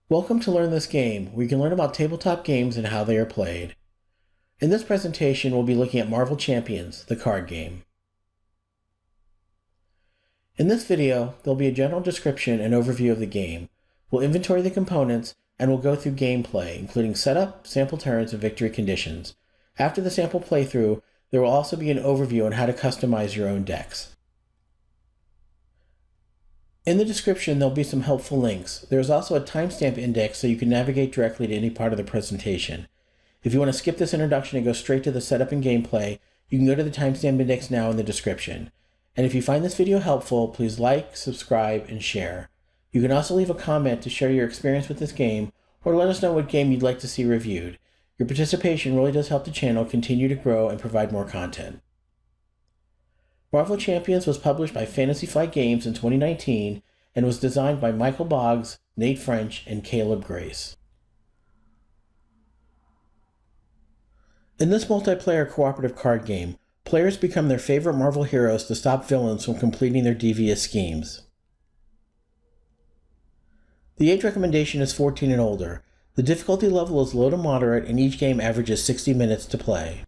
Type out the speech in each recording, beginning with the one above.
Welcome to Learn This Game, where you can learn about tabletop games and how they are played. In this presentation, we'll be looking at Marvel Champions, the card game. In this video, there'll be a general description and overview of the game. We'll inventory the components, and we'll go through gameplay, including setup, sample turns, and victory conditions. After the sample playthrough, there will also be an overview on how to customize your own decks. In the description, there'll be some helpful links. There's also a timestamp index so you can navigate directly to any part of the presentation. If you want to skip this introduction and go straight to the setup and gameplay, you can go to the timestamp index now in the description. And if you find this video helpful, please like, subscribe, and share. You can also leave a comment to share your experience with this game, or let us know what game you'd like to see reviewed. Your participation really does help the channel continue to grow and provide more content. Marvel Champions was published by Fantasy Flight Games in 2019 and was designed by Michael Boggs, Nate French, and Caleb Grace. In this multiplayer cooperative card game, players become their favorite Marvel heroes to stop villains from completing their devious schemes. The age recommendation is 14 and older. The difficulty level is low to moderate, and each game averages 60 minutes to play.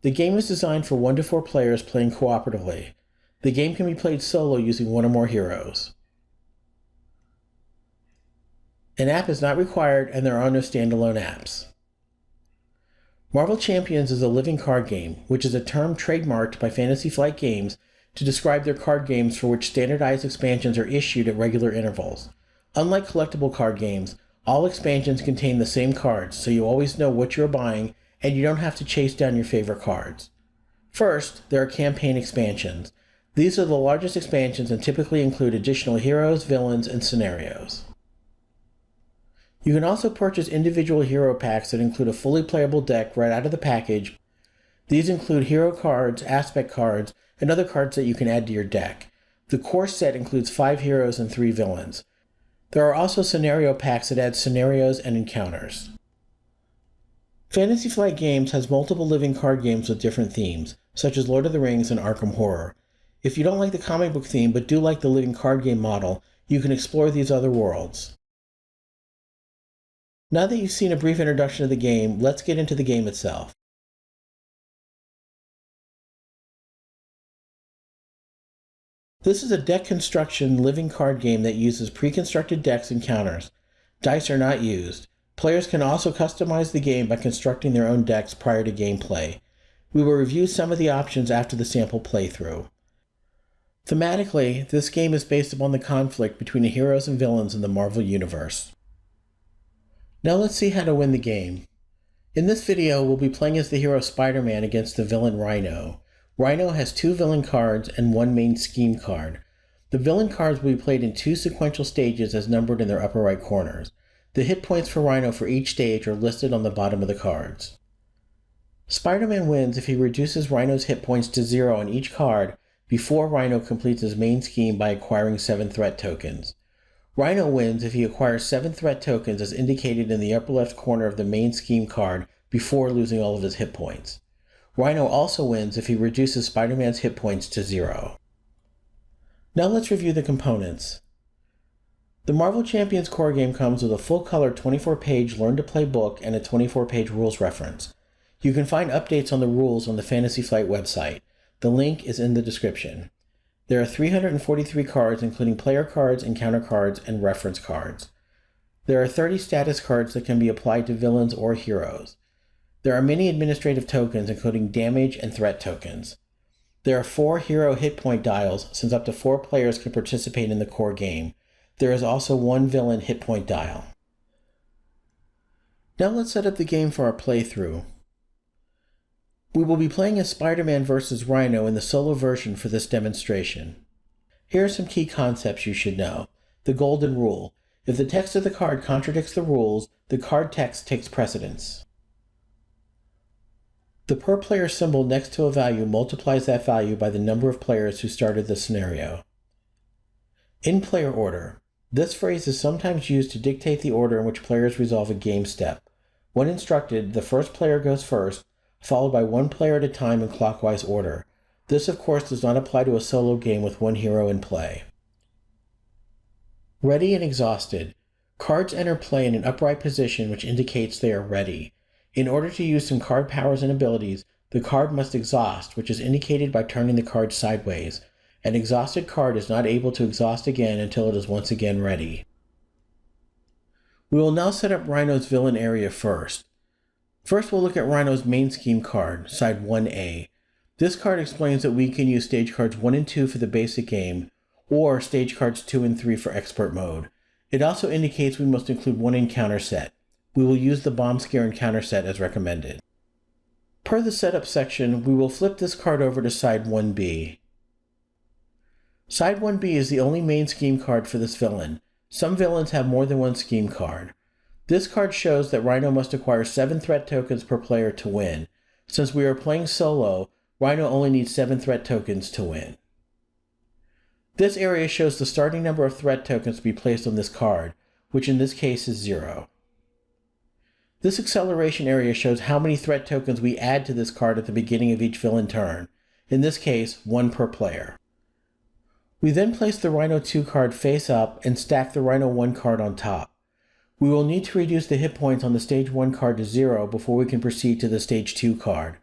The game is designed for 1 to 4 players playing cooperatively. The game can be played solo using 1 or more heroes. An app is not required, and there are no standalone apps. Marvel Champions is a living card game, which is a term trademarked by Fantasy Flight Games to describe their card games for which standardized expansions are issued at regular intervals. Unlike collectible card games, all expansions contain the same cards, so you always know what you're buying, and you don't have to chase down your favorite cards. First, there are campaign expansions. These are the largest expansions and typically include additional heroes, villains, and scenarios. You can also purchase individual hero packs that include a fully playable deck right out of the package. These include hero cards, aspect cards, and other cards that you can add to your deck. The core set includes 5 heroes and 3 villains. There are also scenario packs that add scenarios and encounters. Fantasy Flight Games has multiple living card games with different themes, such as Lord of the Rings and Arkham Horror. If you don't like the comic book theme but do like the living card game model, you can explore these other worlds. Now that you've seen a brief introduction of the game, let's get into the game itself. This is a deck construction living card game that uses pre-constructed decks and counters. Dice are not used. Players can also customize the game by constructing their own decks prior to gameplay. We will review some of the options after the sample playthrough. Thematically, this game is based upon the conflict between the heroes and villains in the Marvel Universe. Now let's see how to win the game. In this video, we'll be playing as the hero Spider-Man against the villain Rhino. Rhino has 2 villain cards and 1 main scheme card. The villain cards will be played in 2 sequential stages as numbered in their upper right corners. The hit points for Rhino for each stage are listed on the bottom of the cards. Spider-Man wins if he reduces Rhino's hit points to 0 on each card before Rhino completes his main scheme by acquiring 7 threat tokens. Rhino wins if he acquires 7 threat tokens as indicated in the upper left corner of the main scheme card before losing all of his hit points. Rhino also wins if he reduces Spider-Man's hit points to 0. Now let's review the components. The Marvel Champions core game comes with a full-color 24-page learn-to-play book and a 24-page rules reference. You can find updates on the rules on the Fantasy Flight website. The link is in the description. There are 343 cards, including player cards, encounter cards, and reference cards. There are 30 status cards that can be applied to villains or heroes. There are many administrative tokens, including damage and threat tokens. There are 4 hero hit point dials, since up to 4 players can participate in the core game. There is also 1 villain hit point dial. Now let's set up the game for our playthrough. We will be playing as Spider-Man vs. Rhino in the solo version for this demonstration. Here are some key concepts you should know. The golden rule. If the text of the card contradicts the rules, the card text takes precedence. The per player symbol next to a value multiplies that value by the number of players who started the scenario. In player order. This phrase is sometimes used to dictate the order in which players resolve a game step. When instructed, the first player goes first, followed by 1 player at a time in clockwise order. This, of course, does not apply to a solo game with 1 hero in play. Ready and exhausted. Cards enter play in an upright position which indicates they are ready. In order to use some card powers and abilities, the card must exhaust, which is indicated by turning the card sideways. An exhausted card is not able to exhaust again until it is once again ready. We will now set up Rhino's villain area first. First, we'll look at Rhino's main scheme card, side 1A. This card explains that we can use stage cards 1 and 2 for the basic game, or stage cards 2 and 3 for expert mode. It also indicates we must include one encounter set. We will use the bomb scare encounter set as recommended. Per the setup section, we will flip this card over to side 1B. Side 1B is the only main scheme card for this villain. Some villains have more than one scheme card. This card shows that Rhino must acquire 7 threat tokens per player to win. Since we are playing solo, Rhino only needs 7 threat tokens to win. This area shows the starting number of threat tokens to be placed on this card, which in this case is 0. This acceleration area shows how many threat tokens we add to this card at the beginning of each villain turn, in this case 1 per player. We then place the Rhino 2 card face up and stack the Rhino 1 card on top. We will need to reduce the hit points on the stage 1 card to 0 before we can proceed to the stage 2 card.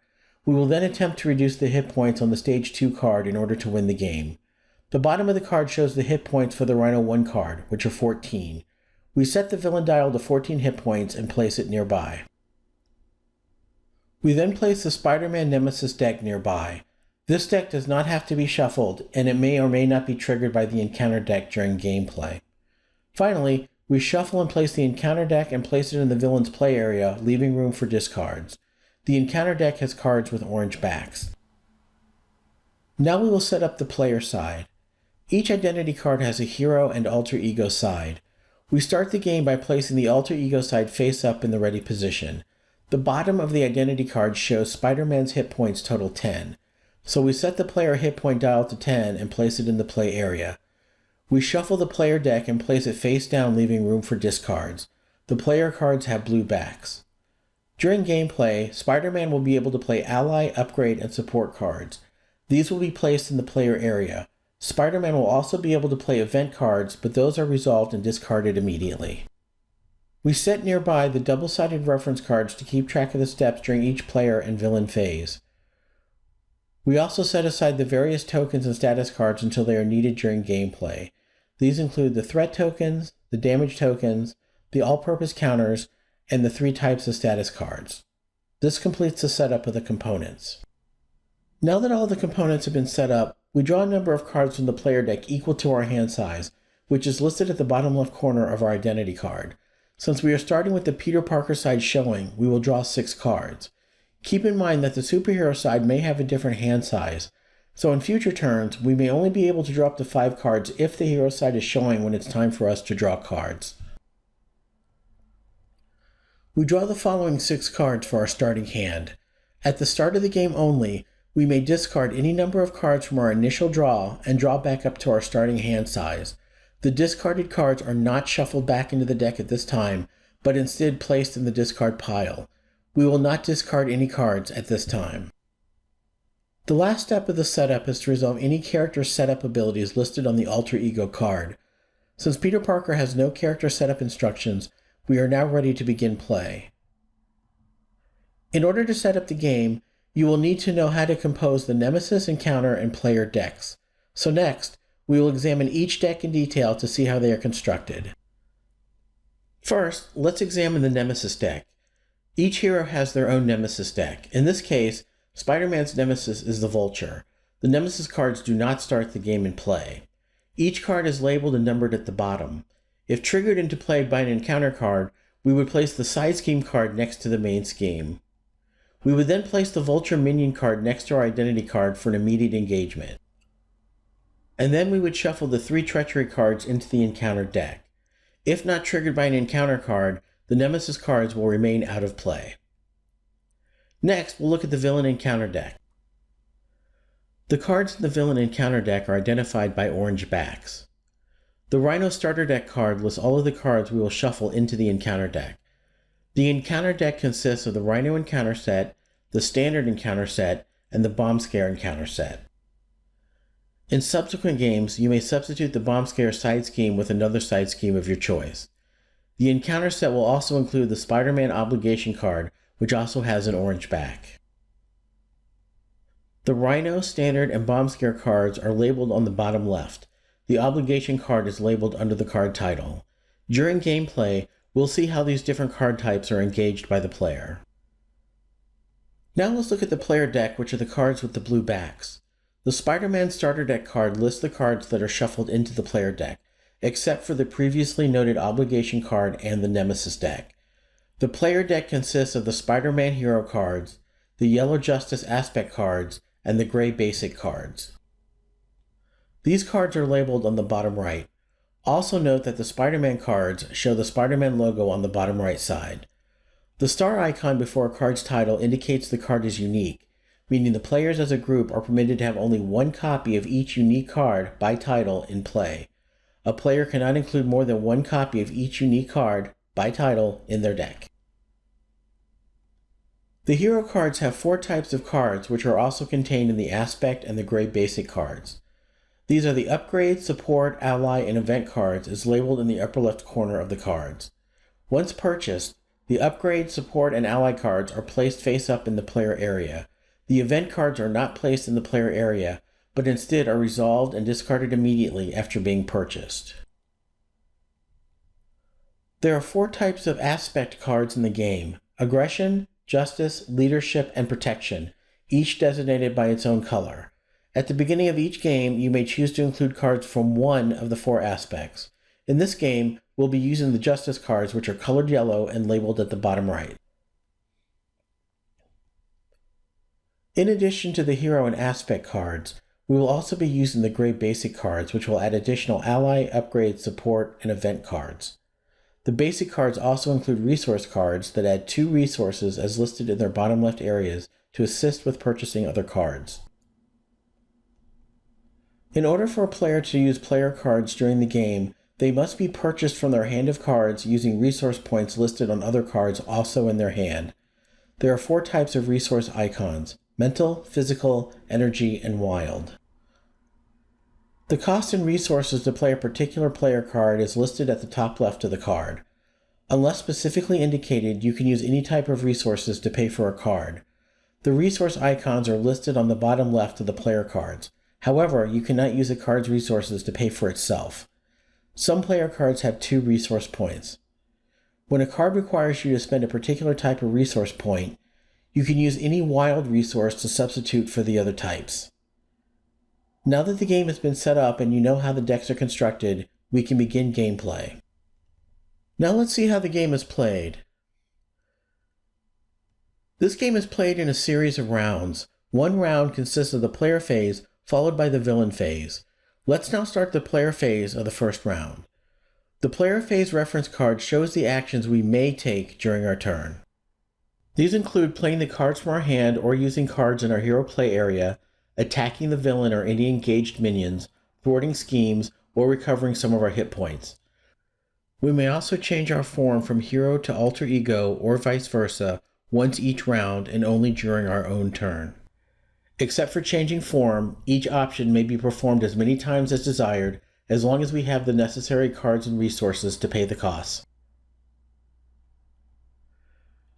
We will then attempt to reduce the hit points on the stage 2 card in order to win the game. The bottom of the card shows the hit points for the Rhino 1 card, which are 14. We set the villain dial to 14 hit points and place it nearby. We then place the Spider-Man Nemesis deck nearby. This deck does not have to be shuffled, and it may or may not be triggered by the encounter deck during gameplay. Finally, we shuffle and place the encounter deck and place it in the villain's play area, leaving room for discards. The encounter deck has cards with orange backs. Now we will set up the player side. Each identity card has a hero and alter ego side. We start the game by placing the alter ego side face up in the ready position. The bottom of the identity card shows Spider-Man's hit points total 10. So we set the player hit point dial to 10 and place it in the play area. We shuffle the player deck and place it face down, leaving room for discards. The player cards have blue backs. During gameplay, Spider-Man will be able to play ally, upgrade, and support cards. These will be placed in the player area. Spider-Man will also be able to play event cards, but those are resolved and discarded immediately. We set nearby the double-sided reference cards to keep track of the steps during each player and villain phase. We also set aside the various tokens and status cards until they are needed during gameplay. These include the threat tokens, the damage tokens, the all-purpose counters, and the 3 types of status cards. This completes the setup of the components. Now that all the components have been set up, we draw a number of cards from the player deck equal to our hand size, which is listed at the bottom left corner of our identity card. Since we are starting with the Peter Parker side showing, we will draw 6 cards. Keep in mind that the superhero side may have a different hand size, so in future turns, we may only be able to draw up to 5 cards if the hero side is showing when it's time for us to draw cards. We draw the following 6 cards for our starting hand. At the start of the game only, we may discard any number of cards from our initial draw and draw back up to our starting hand size. The discarded cards are not shuffled back into the deck at this time, but instead placed in the discard pile. We will not discard any cards at this time. The last step of the setup is to resolve any character setup abilities listed on the alter ego card. Since Peter Parker has no character setup instructions, we are now ready to begin play. In order to set up the game, you will need to know how to compose the Nemesis, encounter, and player decks. So next, we will examine each deck in detail to see how they are constructed. First, let's examine the Nemesis deck. Each hero has their own Nemesis deck. In this case, Spider-Man's Nemesis is the Vulture. The Nemesis cards do not start the game in play. Each card is labeled and numbered at the bottom. If triggered into play by an encounter card, we would place the side scheme card next to the main scheme. We would then place the Vulture minion card next to our identity card for an immediate engagement. And then we would shuffle the 3 treachery cards into the encounter deck. If not triggered by an encounter card, the Nemesis cards will remain out of play. Next, we'll look at the villain encounter deck. The cards in the villain encounter deck are identified by orange backs. The Rhino starter deck card lists all of the cards we will shuffle into the encounter deck. The encounter deck consists of the Rhino encounter set, the standard encounter set, and the bomb scare encounter set. In subsequent games, you may substitute the Bomb Scare side scheme with another side scheme of your choice. The encounter set will also include the Spider-Man obligation card, which also has an orange back. The Rhino, Standard, and Bomb Scare cards are labeled on the bottom left. The obligation card is labeled under the card title. During gameplay, we'll see how these different card types are engaged by the player. Now let's look at the player deck, which are the cards with the blue backs. The Spider-Man starter deck card lists the cards that are shuffled into the player deck, except for the previously noted obligation card and the Nemesis deck. The player deck consists of the Spider-Man hero cards, the yellow Justice aspect cards, and the gray basic cards. These cards are labeled on the bottom right. Also note that the Spider-Man cards show the Spider-Man logo on the bottom right side. The star icon before a card's title indicates the card is unique, meaning the players as a group are permitted to have only one copy of each unique card by title in play. A player cannot include more than one copy of each unique card by title in their deck. The hero cards have 4 types of cards, which are also contained in the aspect and the gray basic cards. These are the upgrade, support, ally, and event cards as labeled in the upper left corner of the cards. Once purchased, the upgrade, support, and ally cards are placed face up in the player area. The event cards are not placed in the player area, but instead are resolved and discarded immediately after being purchased. There are 4 types of aspect cards in the game: aggression, justice, leadership, and protection, each designated by its own color. At the beginning of each game, you may choose to include cards from one of the 4 aspects. In this game, we'll be using the justice cards, which are colored yellow and labeled at the bottom right. In addition to the hero and aspect cards, we will also be using the gray basic cards, which will add additional ally, upgrade, support, and event cards. The basic cards also include resource cards that add 2 resources as listed in their bottom left areas to assist with purchasing other cards. In order for a player to use player cards during the game, they must be purchased from their hand of cards using resource points listed on other cards also in their hand. There are 4 types of resource icons: mental, physical, energy, and wild. The cost and resources to play a particular player card is listed at the top left of the card. Unless specifically indicated, you can use any type of resources to pay for a card. The resource icons are listed on the bottom left of the player cards. However, you cannot use a card's resources to pay for itself. Some player cards have 2 resource points. When a card requires you to spend a particular type of resource point, you can use any wild resource to substitute for the other types. Now that the game has been set up and you know how the decks are constructed, we can begin gameplay. Now let's see how the game is played. This game is played in a series of rounds. One round consists of the player phase, followed by the villain phase. Let's now start the player phase of the first round. The player phase reference card shows the actions we may take during our turn. These include playing the cards from our hand or using cards in our hero play area, attacking the villain or any engaged minions, thwarting schemes, or recovering some of our hit points. We may also change our form from hero to alter ego or vice versa once each round and only during our own turn. Except for changing form, each option may be performed as many times as desired as long as we have the necessary cards and resources to pay the costs.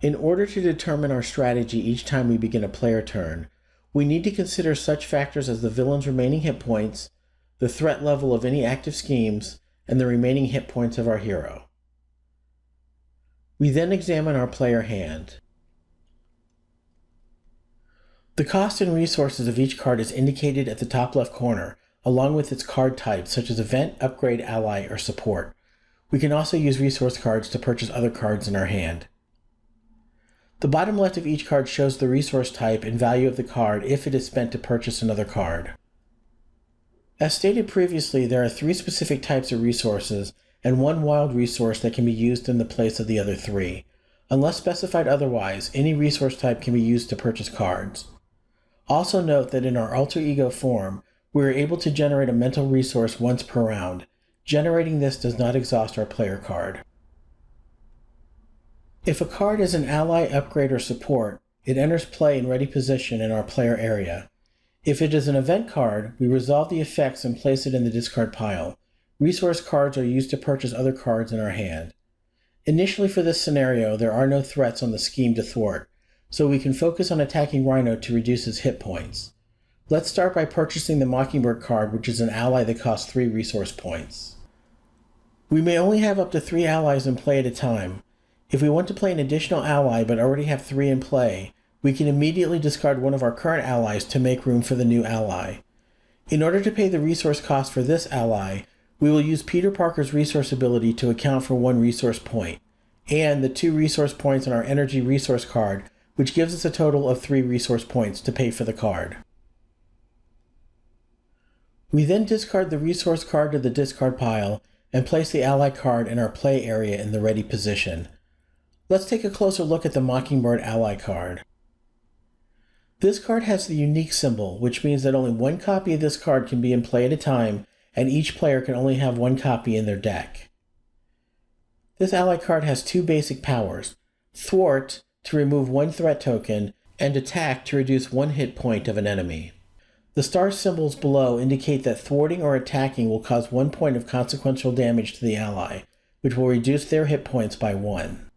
In order to determine our strategy each time we begin a player turn, we need to consider such factors as the villain's remaining hit points, the threat level of any active schemes, and the remaining hit points of our hero. We then examine our player hand. The cost and resources of each card is indicated at the top left corner, along with its card type such as event, upgrade, ally, or support. We can also use resource cards to purchase other cards in our hand. The bottom left of each card shows the resource type and value of the card if it is spent to purchase another card. As stated previously, there are 3 specific types of resources and 1 wild resource that can be used in the place of the other 3. Unless specified otherwise, any resource type can be used to purchase cards. Also note that in our alter ego form, we are able to generate a mental resource once per round. Generating this does not exhaust our player card. If a card is an ally, upgrade, or support, it enters play in ready position in our player area. If it is an event card, we resolve the effects and place it in the discard pile. Resource cards are used to purchase other cards in our hand. Initially for this scenario, there are no threats on the scheme to thwart, so we can focus on attacking Rhino to reduce his hit points. Let's start by purchasing the Mockingbird card, which is an ally that costs 3 resource points. We may only have up to 3 allies in play at a time. If we want to play an additional ally but already have 3 in play, we can immediately discard one of our current allies to make room for the new ally. In order to pay the resource cost for this ally, we will use Peter Parker's resource ability to account for 1 resource point, and the 2 resource points on our energy resource card, which gives us a total of 3 resource points to pay for the card. We then discard the resource card to the discard pile and place the ally card in our play area in the ready position. Let's take a closer look at the Mockingbird ally card. This card has the unique symbol, which means that only 1 copy of this card can be in play at a time, and each player can only have 1 copy in their deck. This ally card has 2 basic powers: Thwart to remove 1 threat token, and Attack to reduce 1 hit point of an enemy. The star symbols below indicate that thwarting or attacking will cause 1 point of consequential damage to the ally, which will reduce their hit points by 1.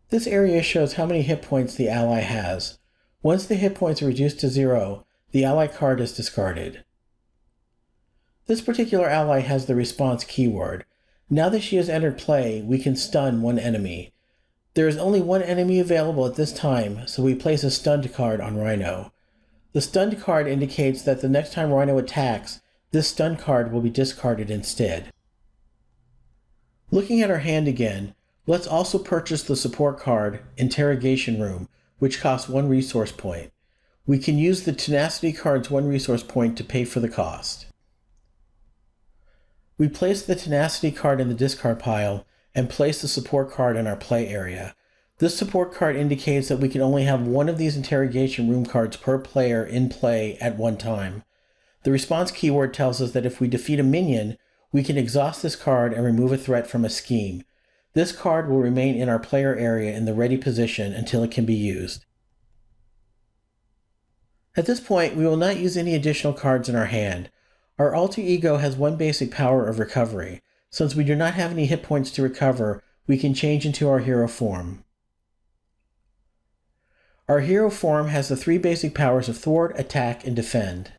This area shows how many hit points the ally has. Once the hit points are reduced to 0, the ally card is discarded. This particular ally has the response keyword. Now that she has entered play, we can stun 1 enemy. There is only 1 enemy available at this time, so we place a stunned card on Rhino. The stunned card indicates that the next time Rhino attacks, this stunned card will be discarded instead. Looking at our hand again, let's also purchase the support card, Interrogation Room, which costs 1 resource point. We can use the Tenacity card's 1 resource point to pay for the cost. We place the Tenacity card in the discard pile and place the support card in our play area. This support card indicates that we can only have 1 of these Interrogation Room cards per player in play at one time. The response keyword tells us that if we defeat a minion, we can exhaust this card and remove a threat from a scheme. This card will remain in our player area in the ready position until it can be used. At this point, we will not use any additional cards in our hand. Our alter ego has 1 basic power of recovery. Since we do not have any hit points to recover, we can change into our hero form. Our hero form has the 3 basic powers of Thwart, Attack, and Defend.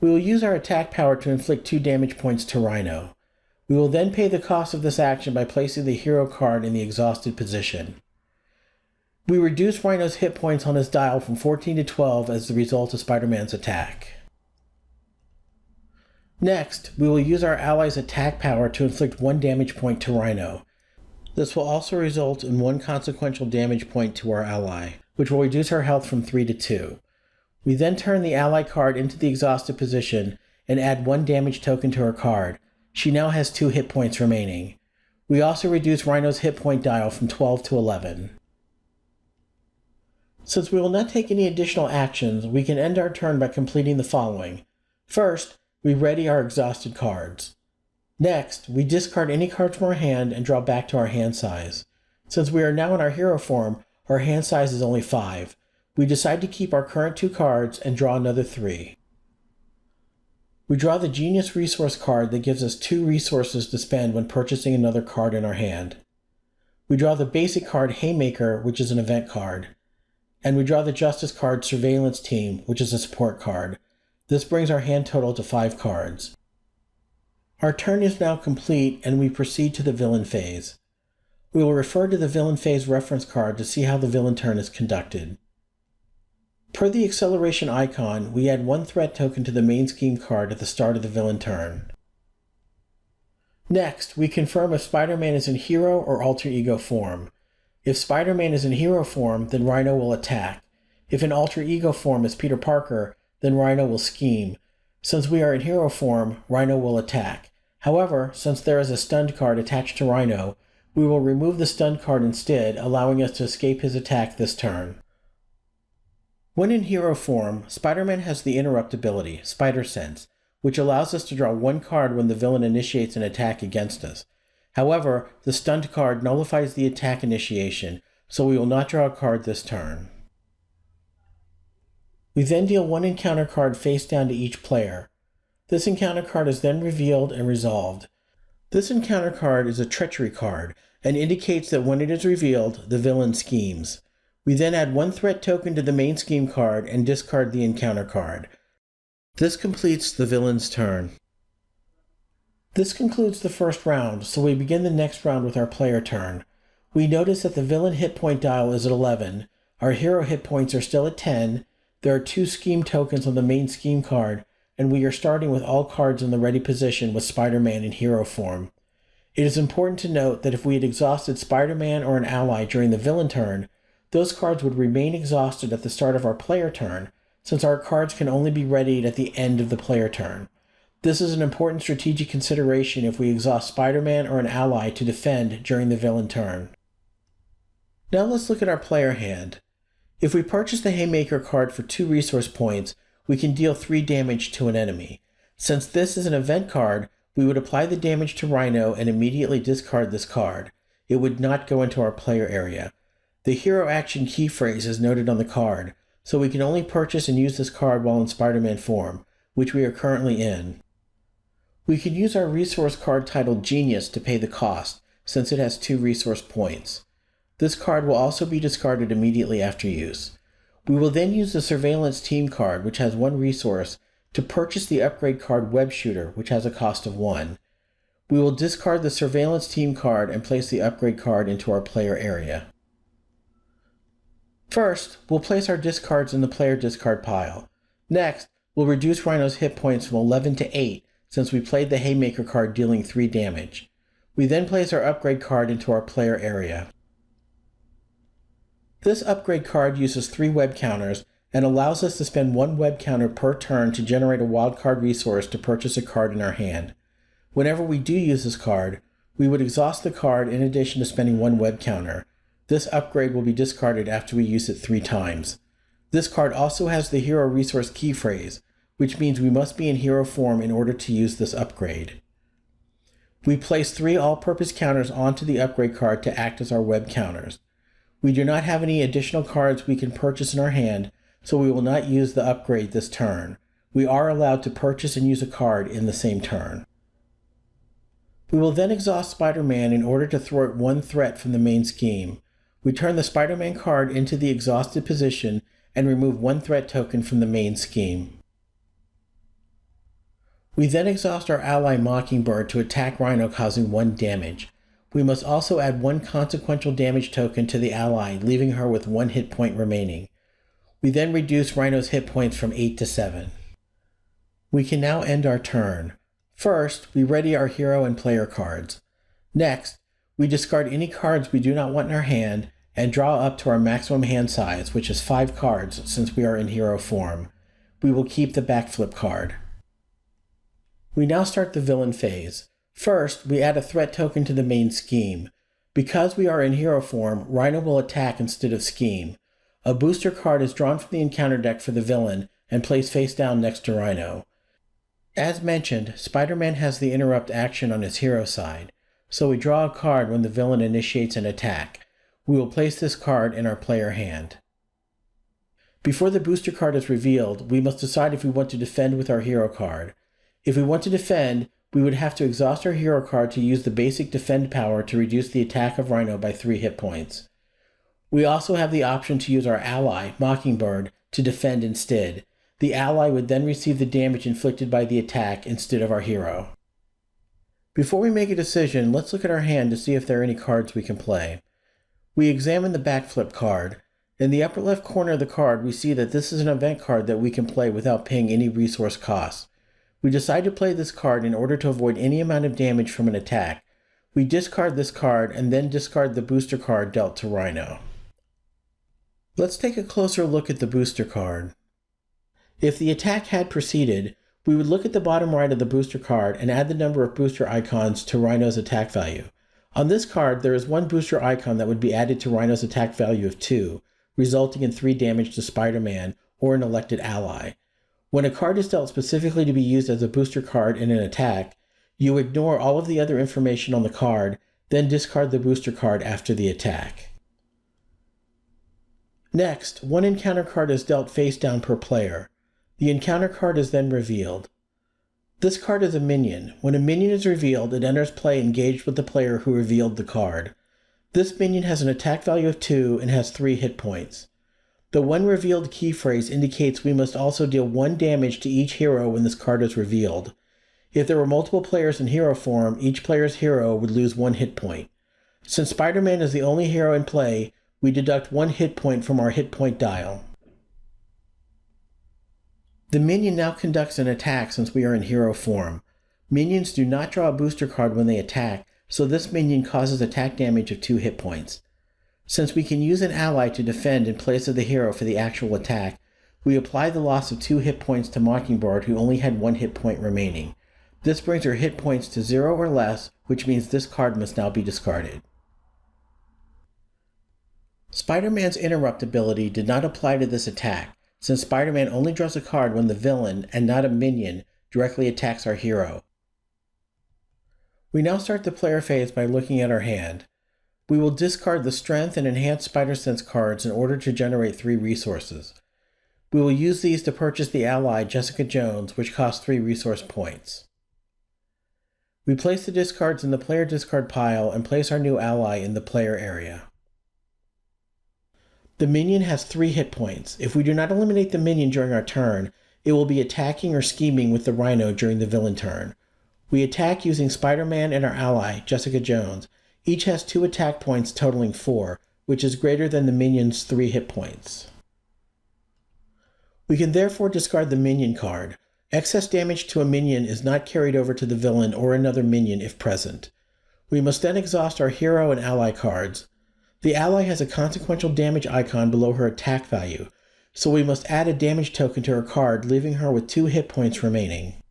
We will use our attack power to inflict 2 damage points to Rhino. We will then pay the cost of this action by placing the hero card in the exhausted position. We reduce Rhino's hit points on his dial from 14 to 12 as the result of Spider-Man's attack. Next, we will use our ally's attack power to inflict 1 damage point to Rhino. This will also result in 1 consequential damage point to our ally, which will reduce her health from 3 to 2. We then turn the ally card into the exhausted position and add 1 damage token to her card. She now has 2 hit points remaining. We also reduce Rhino's hit point dial from 12 to 11. Since we will not take any additional actions, we can end our turn by completing the following. First, we ready our exhausted cards. Next, we discard any cards from our hand and draw back to our hand size. Since we are now in our hero form, our hand size is only 5. We decide to keep our current 2 cards and draw another 3. We draw the Genius Resource card that gives us 2 resources to spend when purchasing another card in our hand. We draw the basic card Haymaker, which is an event card. And we draw the Justice card Surveillance Team, which is a support card. This brings our hand total to 5 cards. Our turn is now complete, and we proceed to the villain phase. We will refer to the villain phase reference card to see how the villain turn is conducted. Per the acceleration icon, we add 1 threat token to the main scheme card at the start of the villain turn. Next, we confirm if Spider-Man is in hero or alter ego form. If Spider-Man is in hero form, then Rhino will attack. If in alter ego form is Peter Parker, then Rhino will scheme. Since we are in hero form, Rhino will attack. However, since there is a stunned card attached to Rhino, we will remove the stunned card instead, allowing us to escape his attack this turn. When in hero form, Spider-Man has the interrupt ability, Spider Sense, which allows us to draw 1 card when the villain initiates an attack against us. However, the stunned card nullifies the attack initiation, so we will not draw a card this turn. We then deal one encounter card face down to each player. This encounter card is then revealed and resolved. This encounter card is a treachery card and indicates that when it is revealed, the villain schemes. We then add one threat token to the main scheme card and discard the encounter card. This completes the villain's turn. This concludes the first round, so we begin the next round with our player turn. We notice that the villain hit point dial is at 11, our hero hit points are still at 10, there are 2 scheme tokens on the main scheme card, and we are starting with all cards in the ready position with Spider-Man in hero form. It is important to note that if we had exhausted Spider-Man or an ally during the villain turn, those cards would remain exhausted at the start of our player turn, since our cards can only be readied at the end of the player turn. This is an important strategic consideration if we exhaust Spider-Man or an ally to defend during the villain turn. Now let's look at our player hand. If we purchase the Haymaker card for 2 resource points, we can deal 3 damage to an enemy. Since this is an event card, we would apply the damage to Rhino and immediately discard this card. It would not go into our player area. The hero action key phrase is noted on the card, so we can only purchase and use this card while in Spider-Man form, which we are currently in. We can use our resource card titled Genius to pay the cost, since it has 2 resource points. This card will also be discarded immediately after use. We will then use the Surveillance Team card, which has 1 resource, to purchase the upgrade card Web Shooter, which has a cost of 1. We will discard the Surveillance Team card and place the upgrade card into our player area. First, we'll place our discards in the player discard pile. Next, we'll reduce Rhino's hit points from 11 to 8, since we played the Haymaker card dealing 3 damage. We then place our upgrade card into our player area. This upgrade card uses 3 web counters and allows us to spend 1 web counter per turn to generate a wildcard resource to purchase a card in our hand. Whenever we do use this card, we would exhaust the card in addition to spending 1 web counter. This upgrade will be discarded after we use it 3 times. This card also has the hero resource key phrase, which means we must be in hero form in order to use this upgrade. We place 3 all-purpose counters onto the upgrade card to act as our web counters. We do not have any additional cards we can purchase in our hand, so we will not use the upgrade this turn. We are allowed to purchase and use a card in the same turn. We will then exhaust Spider-Man in order to thwart 1 threat from the main scheme. We turn the Spider-Man card into the exhausted position and remove 1 threat token from the main scheme. We then exhaust our ally Mockingbird to attack Rhino, causing 1 damage. We must also add 1 consequential damage token to the ally, leaving her with 1 hit point remaining. We then reduce Rhino's hit points from 8 to 7. We can now end our turn. First, we ready our hero and player cards. Next, we discard any cards we do not want in our hand and draw up to our maximum hand size, which is 5 cards since we are in hero form. We will keep the backflip card. We now start the villain phase. First, we add a threat token to the main scheme. Because we are in hero form, Rhino will attack instead of scheme. A booster card is drawn from the encounter deck for the villain and placed face down next to Rhino. As mentioned, Spider-Man has the interrupt action on his hero side, so we draw a card when the villain initiates an attack. We will place this card in our player hand. Before the booster card is revealed, we must decide if we want to defend with our hero card. If we want to defend, we would have to exhaust our hero card to use the basic defend power to reduce the attack of Rhino by 3 hit points. We also have the option to use our ally, Mockingbird, to defend instead. The ally would then receive the damage inflicted by the attack instead of our hero. Before we make a decision, let's look at our hand to see if there are any cards we can play. We examine the backflip card. In the upper left corner of the card, we see that this is an event card that we can play without paying any resource costs. We decide to play this card in order to avoid any amount of damage from an attack. We discard this card and then discard the booster card dealt to Rhino. Let's take a closer look at the booster card. If the attack had proceeded, we would look at the bottom right of the booster card and add the number of booster icons to Rhino's attack value. On this card, there is 1 booster icon that would be added to Rhino's attack value of 2, resulting in 3 damage to Spider-Man or an elected ally. When a card is dealt specifically to be used as a booster card in an attack, you ignore all of the other information on the card, then discard the booster card after the attack. Next, one encounter card is dealt face down per player. The encounter card is then revealed. This card is a minion. When a minion is revealed, it enters play engaged with the player who revealed the card. This minion has an attack value of 2 and has 3 hit points. The when revealed key phrase indicates we must also deal 1 damage to each hero when this card is revealed. If there were multiple players in hero form, each player's hero would lose 1 hit point. Since Spider-Man is the only hero in play, we deduct 1 hit point from our hit point dial. The minion now conducts an attack since we are in hero form. Minions do not draw a booster card when they attack, so this minion causes attack damage of 2 hit points. Since we can use an ally to defend in place of the hero for the actual attack, we apply the loss of 2 hit points to Mockingbird, who only had 1 hit point remaining. This brings her hit points to 0 or less, which means this card must now be discarded. Spider-Man's interrupt ability did not apply to this attack, since Spider-Man only draws a card when the villain, and not a minion, directly attacks our hero. We now start the player phase by looking at our hand. We will discard the Strength and Enhanced Spider Sense cards in order to generate 3 resources. We will use these to purchase the ally Jessica Jones, which costs 3 resource points. We place the discards in the player discard pile and place our new ally in the player area. The minion has 3 hit points. If we do not eliminate the minion during our turn, it will be attacking or scheming with the Rhino during the villain turn. We attack using Spider-Man and our ally, Jessica Jones. Each has 2 attack points totaling 4, which is greater than the minion's 3 hit points. We can therefore discard the minion card. Excess damage to a minion is not carried over to the villain or another minion if present. We must then exhaust our hero and ally cards. The ally has a consequential damage icon below her attack value, so we must add a damage token to her card, leaving her with 2 hit points remaining.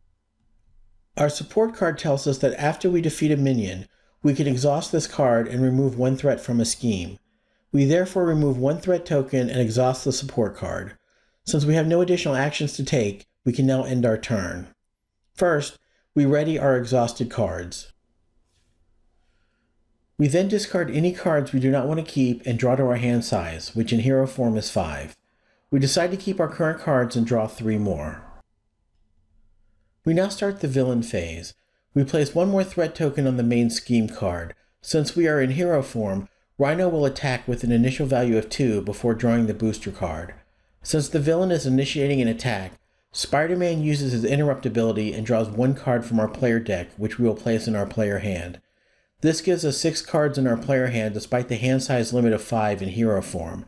Our support card tells us that after we defeat a minion, we can exhaust this card and remove 1 threat from a scheme. We therefore remove 1 threat token and exhaust the support card. Since we have no additional actions to take, we can now end our turn. First, we ready our exhausted cards. We then discard any cards we do not want to keep and draw to our hand size, which in hero form is 5. We decide to keep our current cards and draw 3 more. We now start the villain phase. We place 1 more threat token on the main scheme card. Since we are in hero form, Rhino will attack with an initial value of 2 before drawing the booster card. Since the villain is initiating an attack, Spider-Man uses his interrupt ability and draws 1 card from our player deck, which we will place in our player hand. This gives us 6 cards in our player hand despite the hand size limit of 5 in hero form.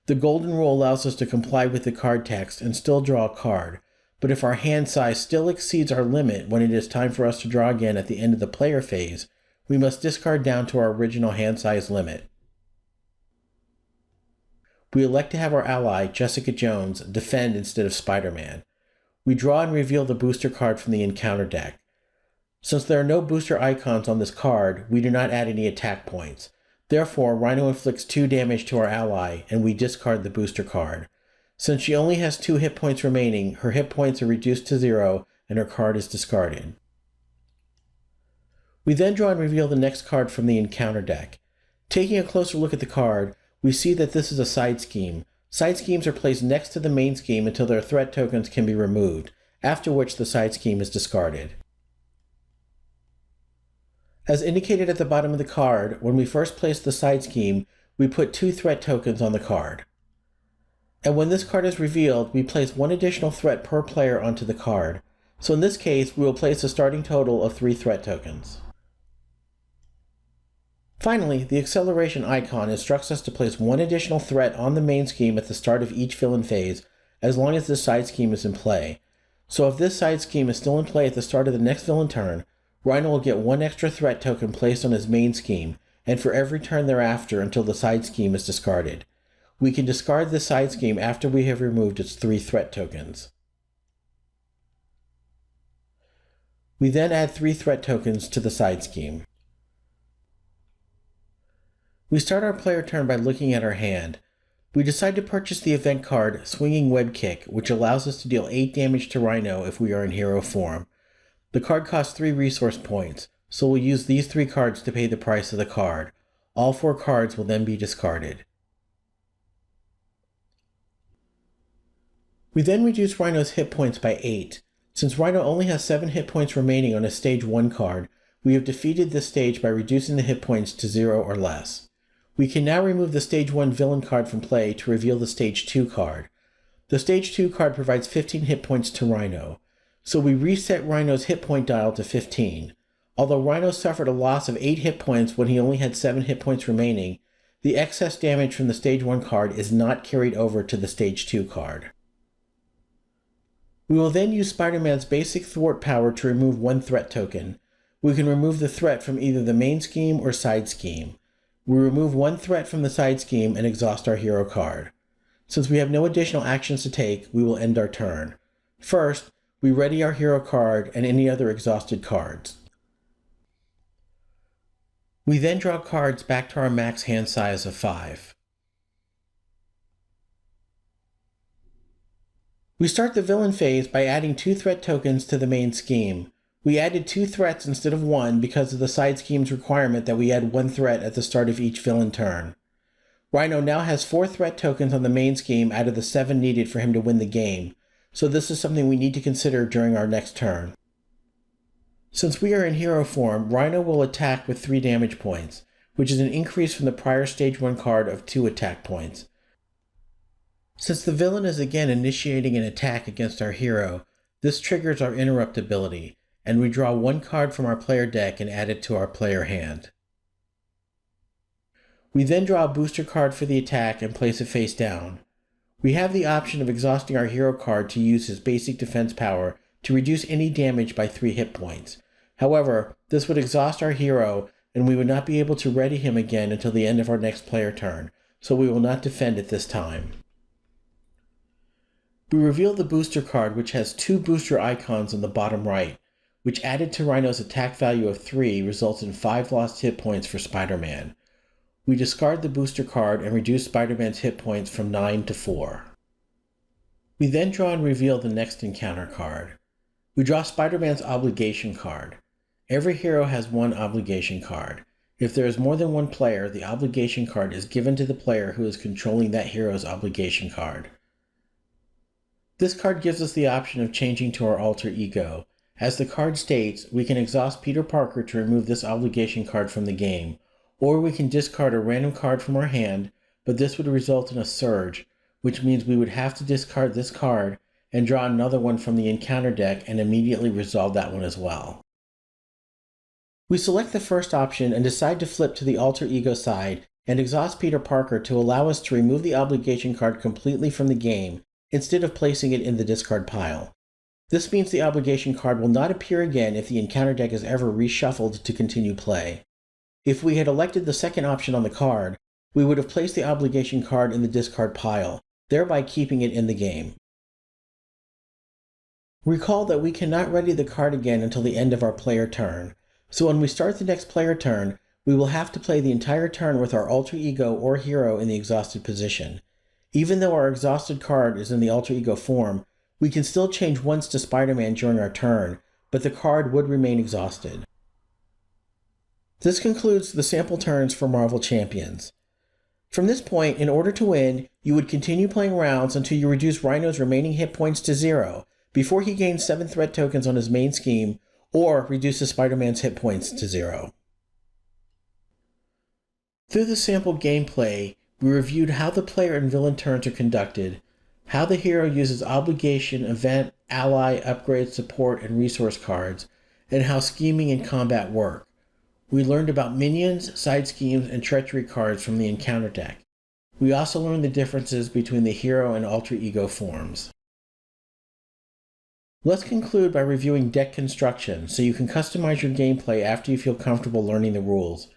The golden rule allows us to comply with the card text and still draw a card, but if our hand size still exceeds our limit when it is time for us to draw again at the end of the player phase, we must discard down to our original hand size limit. We elect to have our ally, Jessica Jones, defend instead of Spider-Man. We draw and reveal the booster card from the encounter deck. Since there are no booster icons on this card, we do not add any attack points. Therefore, Rhino inflicts 2 damage to our ally, and we discard the booster card. Since she only has 2 hit points remaining, her hit points are reduced to 0, and her card is discarded. We then draw and reveal the next card from the encounter deck. Taking a closer look at the card, we see that this is a side scheme. Side schemes are placed next to the main scheme until their threat tokens can be removed, after which the side scheme is discarded. As indicated at the bottom of the card, when we first place the side scheme, we put 2 threat tokens on the card. And when this card is revealed, we place 1 additional threat per player onto the card. So in this case, we will place a starting total of 3 threat tokens. Finally, the acceleration icon instructs us to place 1 additional threat on the main scheme at the start of each villain phase, as long as this side scheme is in play. So if this side scheme is still in play at the start of the next villain turn, Rhino will get 1 extra threat token placed on his main scheme, and for every turn thereafter until the side scheme is discarded. We can discard this side scheme after we have removed its 3 threat tokens. We then add 3 threat tokens to the side scheme. We start our player turn by looking at our hand. We decide to purchase the event card Swinging Web Kick, which allows us to deal 8 damage to Rhino if we are in hero form. The card costs 3 resource points, so we'll use these 3 cards to pay the price of the card. All 4 cards will then be discarded. We then reduce Rhino's hit points by 8. Since Rhino only has 7 hit points remaining on his Stage 1 card, we have defeated this stage by reducing the hit points to 0 or less. We can now remove the Stage 1 villain card from play to reveal the Stage 2 card. The Stage 2 card provides 15 hit points to Rhino, so we reset Rhino's hit point dial to 15. Although Rhino suffered a loss of 8 hit points when he only had 7 hit points remaining, the excess damage from the Stage 1 card is not carried over to the Stage 2 card. We will then use Spider-Man's basic thwart power to remove one threat token. We can remove the threat from either the main scheme or side scheme. We remove one threat from the side scheme and exhaust our hero card. Since we have no additional actions to take, we will end our turn. First, we ready our hero card and any other exhausted cards. We then draw cards back to our max hand size of 5. We start the villain phase by adding 2 threat tokens to the main scheme. We added 2 threats instead of 1 because of the side scheme's requirement that we add 1 threat at the start of each villain turn. Rhino now has 4 threat tokens on the main scheme out of the 7 needed for him to win the game, so this is something we need to consider during our next turn. Since we are in hero form, Rhino will attack with 3 damage points, which is an increase from the prior Stage 1 card of 2 attack points. Since the villain is again initiating an attack against our hero, this triggers our interrupt ability, and we draw 1 card from our player deck and add it to our player hand. We then draw a booster card for the attack and place it face down. We have the option of exhausting our hero card to use his basic defense power to reduce any damage by 3 hit points. However, this would exhaust our hero and we would not be able to ready him again until the end of our next player turn, so we will not defend at this time. We reveal the booster card, which has 2 booster icons on the bottom right, which added to Rhino's attack value of 3 results in 5 lost hit points for Spider-Man. We discard the booster card and reduce Spider-Man's hit points from 9 to 4. We then draw and reveal the next encounter card. We draw Spider-Man's obligation card. Every hero has 1 obligation card. If there is more than 1 player, the obligation card is given to the player who is controlling that hero's obligation card. This card gives us the option of changing to our alter ego. As the card states, we can exhaust Peter Parker to remove this obligation card from the game, or we can discard a random card from our hand, but this would result in a surge, which means we would have to discard this card and draw another one from the encounter deck and immediately resolve that one as well. We select the first option and decide to flip to the alter ego side and exhaust Peter Parker to allow us to remove the obligation card completely from the game instead of placing it in the discard pile. This means the obligation card will not appear again if the encounter deck is ever reshuffled to continue play. If we had elected the second option on the card, we would have placed the obligation card in the discard pile, thereby keeping it in the game. Recall that we cannot ready the card again until the end of our player turn, so when we start the next player turn, we will have to play the entire turn with our alter ego or hero in the exhausted position. Even though our exhausted card is in the alter ego form, we can still change once to Spider-Man during our turn, but the card would remain exhausted. This concludes the sample turns for Marvel Champions. From this point, in order to win, you would continue playing rounds until you reduce Rhino's remaining hit points to 0, before he gains 7 threat tokens on his main scheme, or reduces Spider-Man's hit points to 0. Through the sample gameplay, we reviewed how the player and villain turns are conducted, how the hero uses obligation, event, ally, upgrade, support, and resource cards, and how scheming and combat work. We learned about minions, side schemes, and treachery cards from the encounter deck. We also learned the differences between the hero and alter ego forms. Let's conclude by reviewing deck construction so you can customize your gameplay after you feel comfortable learning the rules.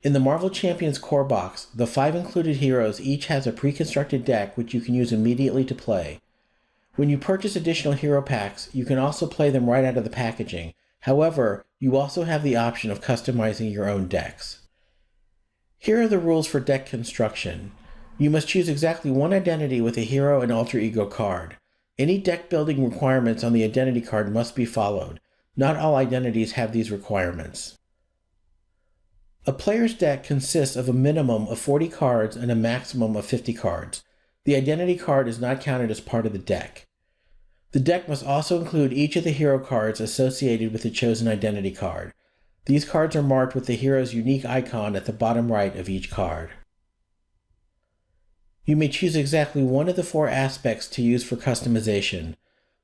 In the Marvel Champions core box, the 5 included heroes each has a pre-constructed deck which you can use immediately to play. When you purchase additional hero packs, you can also play them right out of the packaging. However, you also have the option of customizing your own decks. Here are the rules for deck construction. You must choose exactly 1 identity with a hero and alter ego card. Any deck building requirements on the identity card must be followed. Not all identities have these requirements. A player's deck consists of a minimum of 40 cards and a maximum of 50 cards. The identity card is not counted as part of the deck. The deck must also include each of the hero cards associated with the chosen identity card. These cards are marked with the hero's unique icon at the bottom right of each card. You may choose exactly one of the 4 aspects to use for customization.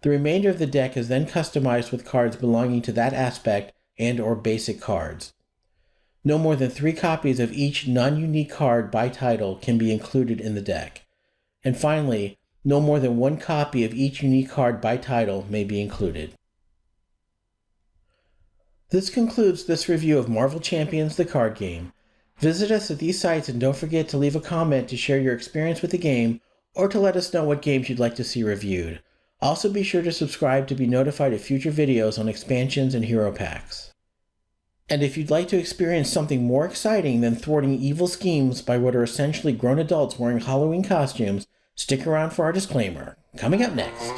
The remainder of the deck is then customized with cards belonging to that aspect and/or basic cards. No more than 3 copies of each non-unique card by title can be included in the deck. And finally, no more than 1 copy of each unique card by title may be included. This concludes this review of Marvel Champions the card game. Visit us at these sites and don't forget to leave a comment to share your experience with the game or to let us know what games you'd like to see reviewed. Also be sure to subscribe to be notified of future videos on expansions and hero packs. And if you'd like to experience something more exciting than thwarting evil schemes by what are essentially grown adults wearing Halloween costumes, stick around for our disclaimer. Coming up next.